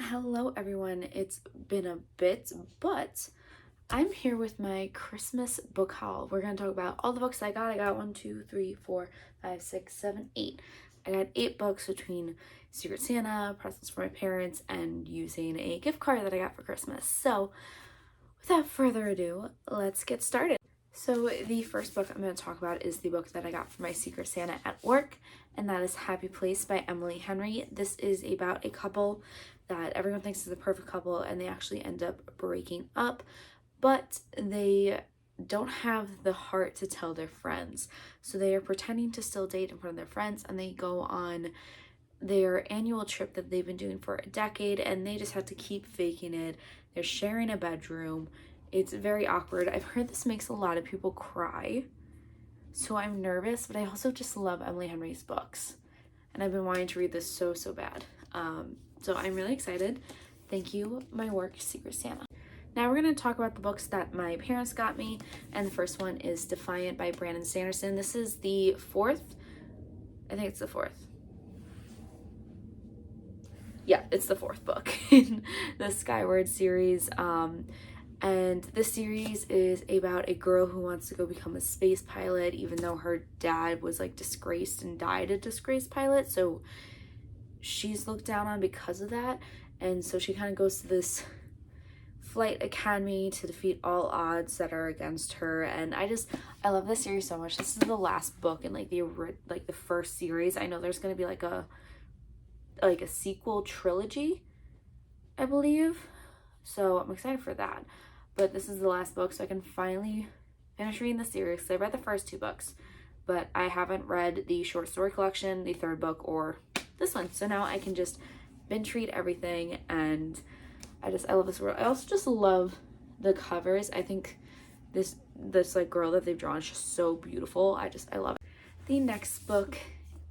Hello everyone, it's been a bit, but I'm here with my Christmas book haul. We're going to talk about all the books I got. I got 1, 2, 3, 4, 5, 6, 7, 8. I got 8 books between Secret Santa, presents for my parents, and using a gift card that I got for Christmas. So without further ado, let's get started. So the first book I'm going to talk about is the book that I got for my Secret Santa at work, and that is Happy Place by Emily Henry. This is about a couple that everyone thinks is the perfect couple, and they actually end up breaking up, but they don't have the heart to tell their friends. So they are pretending to still date in front of their friends, and they go on their annual trip that they've been doing for a decade, and they just have to keep faking it. They're sharing a bedroom. It's very awkward. I've heard this makes a lot of people cry, so I'm nervous, but I also just love Emily Henry's books, and I've been wanting to read this so bad. So I'm really excited. Thank you, my work, Secret Santa. Now we're going to talk about the books that my parents got me, and the first one is Defiant by Brandon Sanderson. This is the fourth. I think it's the fourth. Yeah, it's the fourth book in the Skyward series. And this series is about a girl who wants to go become a space pilot, even though her dad was like disgraced and died a disgraced pilot. So she's looked down on because of that. And so she kind of goes to this flight academy to defeat all odds that are against her. And I love this series so much. This is the last book in like the first series. I know there's going to be like a sequel trilogy, I believe. So I'm excited for that. But this is the last book, so I can finally finish reading the series. So I read the first 2 books, but I haven't read the short story collection, the 3rd book, or this one. So now I can just binge read everything, and I love this world. I also just love the covers. I think this like girl that they've drawn is just so beautiful. I love it. The next book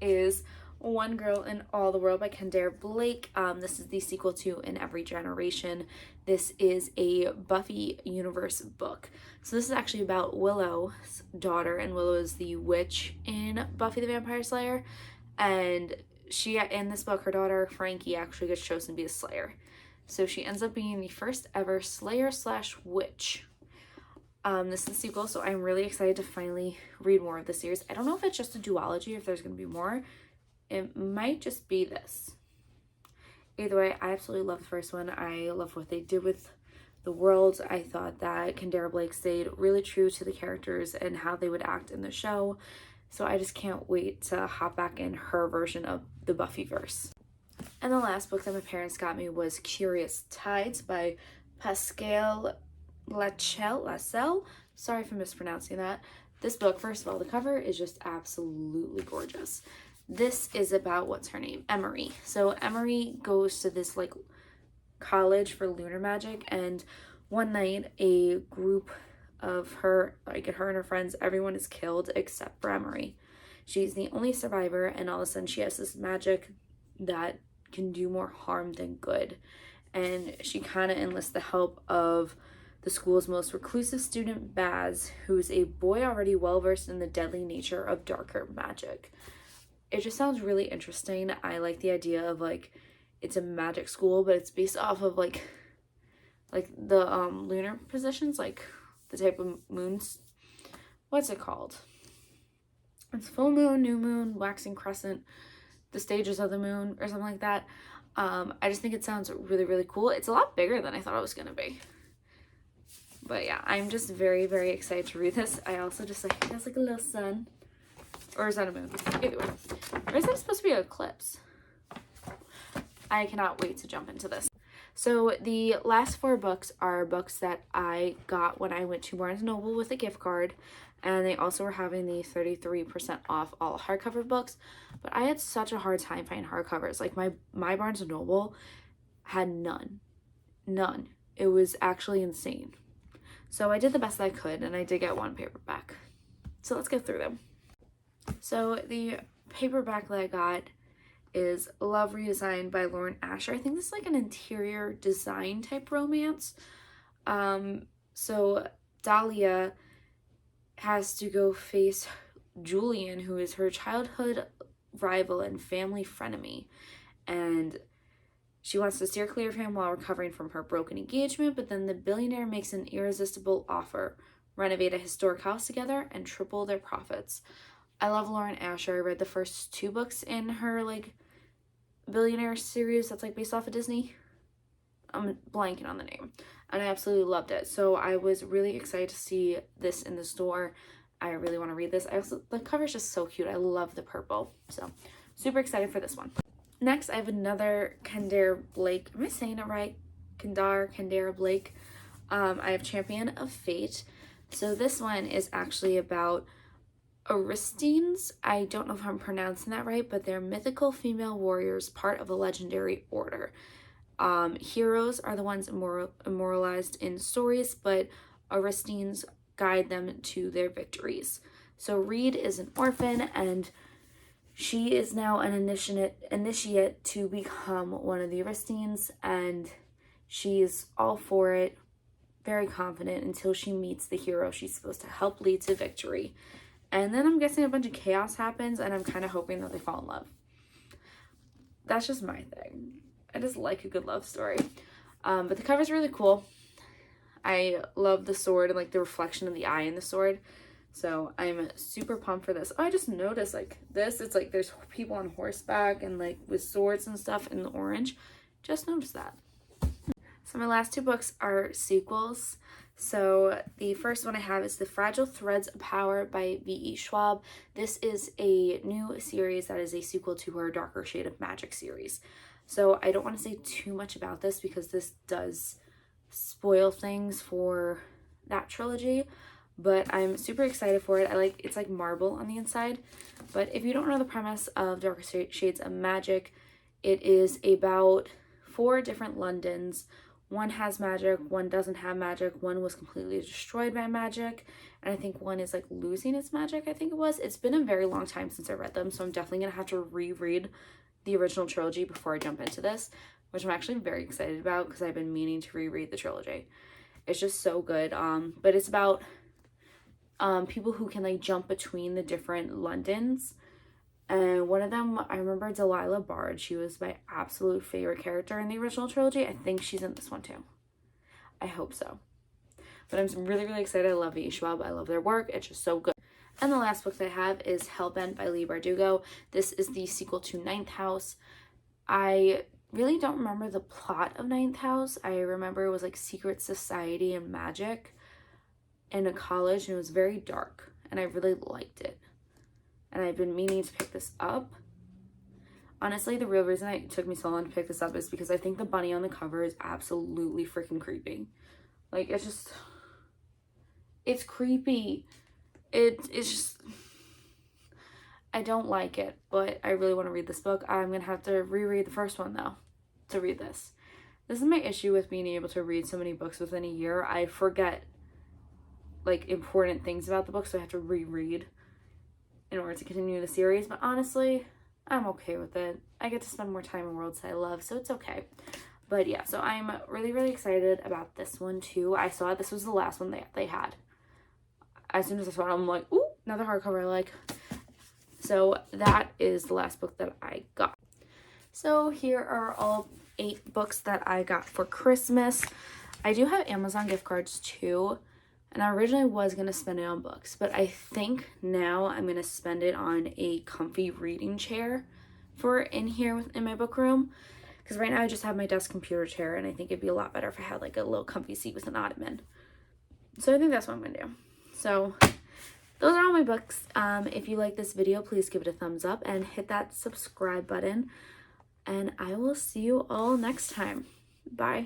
is One Girl in All the World by Kendare Blake. This is the sequel to In Every Generation. This is a Buffy universe book. So this is actually about Willow's daughter, and Willow is the witch in Buffy the Vampire Slayer. And in this book, her daughter Frankie actually gets chosen to be the Slayer. So she ends up being the first ever Slayer/witch. This is the sequel, so I'm really excited to finally read more of the series. I don't know if it's just a duology, if there's going to be more. It might just be this. Either way, I absolutely love the first one. I love what they did with the world. I thought that Kendare Blake stayed really true to the characters and how they would act in the show. So I just can't wait to hop back in her version of the Buffyverse. And the last book that my parents got me was Curious Tides by Pascal Lascelles. Sorry for mispronouncing that. This book, first of all, the cover is just absolutely gorgeous. This is about, what's her name? Emery. So Emery goes to this like college for lunar magic, and one night a group of her and her friends, everyone is killed except for Emery. She's the only survivor, and all of a sudden she has this magic that can do more harm than good. And she kind of enlists the help of the school's most reclusive student, Baz, who's a boy already well versed in the deadly nature of darker magic. It just sounds really interesting. I like the idea of like it's a magic school, but it's based off of like the lunar positions, like the type of moons. What's it called? It's full moon, new moon, waxing crescent, the stages of the moon, or something like that. I just think it sounds really cool. It's a lot bigger than I thought it was gonna be. But yeah, I'm just very excited to read this. I also just like it has like a little sun. Or is that a moon? Either way. Or is that supposed to be an eclipse? I cannot wait to jump into this. So the last 4 books are books that I got when I went to Barnes & Noble with a gift card. And they also were having the 33% off all hardcover books. But I had such a hard time finding hardcovers. Like my Barnes & Noble had none. None. It was actually insane. So I did the best that I could, and I did get 1 paperback. So let's go through them. So the paperback that I got is Love Redesigned by Lauren Asher. I think this is like an interior design type romance. So Dahlia has to go face Julian, who is her childhood rival and family frenemy. And She wants to steer clear of him while recovering from her broken engagement, but then the billionaire makes an irresistible offer: renovate a historic house together and triple their profits. I love Lauren Asher. I read the first 2 books in her like billionaire series that's like based off of Disney. I'm blanking on the name, and I absolutely loved it. So I was really excited to see this in the store. I really want to read this. The cover is just so cute. I love the purple. So super excited for this one. Next, I have another Kendare Blake. Am I saying it right? Kendare Blake. I have Champion of Fate. So this one is actually about Oristines. I don't know if I'm pronouncing that right, but they're mythical female warriors, part of a legendary order. Heroes are the ones immortalized in stories, but Oristines guide them to their victories. So Reed is an orphan, and she is now an initiate to become one of the Oristines, and she's all for it, very confident, until she meets the hero she's supposed to help lead to victory. And then I'm guessing a bunch of chaos happens, and I'm kind of hoping that they fall in love. That's just my thing. I just like a good love story. But the cover's really cool. I love the sword and like the reflection of the eye in the sword. So I'm super pumped for this. Oh, I just noticed like this, it's like there's people on horseback and like with swords and stuff in the orange. Just noticed that. So my last 2 books are sequels. So the first one I have is The Fragile Threads of Power by V.E. Schwab. This is a new series that is a sequel to her Darker Shade of Magic series. So I don't want to say too much about this because this does spoil things for that trilogy, but I'm super excited for it. It's like marble on the inside. But if you don't know the premise of Darker Shades of Magic, it is about 4 different Londons. One has magic, one doesn't have magic, one was completely destroyed by magic, and I think one is like losing its magic, I think it was. It's been a very long time since I read them, so I'm definitely gonna have to reread the original trilogy before I jump into this, which I'm actually very excited about because I've been meaning to reread the trilogy. It's just so good. But it's about people who can like jump between the different Londons. And one of them, I remember Delilah Bard. She was my absolute favorite character in the original trilogy. I think she's in this one too. I hope so. But I'm really, really excited. I love V.E. Schwab. I love their work. It's just so good. And the last book that I have is Hellbent by Leigh Bardugo. This is the sequel to Ninth House. I really don't remember the plot of Ninth House. I remember it was like secret society and magic in a college, and it was very dark, and I really liked it. And I've been meaning to pick this up. Honestly, the real reason it took me so long to pick this up is because I think the bunny on the cover is absolutely freaking creepy. Like, it's creepy. It's just, I don't like it, but I really want to read this book. I'm going to have to reread the first one, though, to read this. This is my issue with being able to read so many books within a year. I forget, like, important things about the book, so I have to reread in order to continue the series. But honestly, I'm okay with it. I get to spend more time in worlds that I love, so it's okay. But yeah, so I'm really, really excited about this one, too. I saw it. This was the last one they had. As soon as I saw it, I'm like, ooh, another hardcover I like. So that is the last book that I got. So here are all 8 books that I got for Christmas. I do have Amazon gift cards too, and I originally was going to spend it on books, but I think now I'm going to spend it on a comfy reading chair for in here in my book room, because right now I just have my desk computer chair, and I think it'd be a lot better if I had like a little comfy seat with an ottoman. So I think that's what I'm going to do. So those are all my books. If you like this video, please give it a thumbs up and hit that subscribe button. And I will see you all next time. Bye.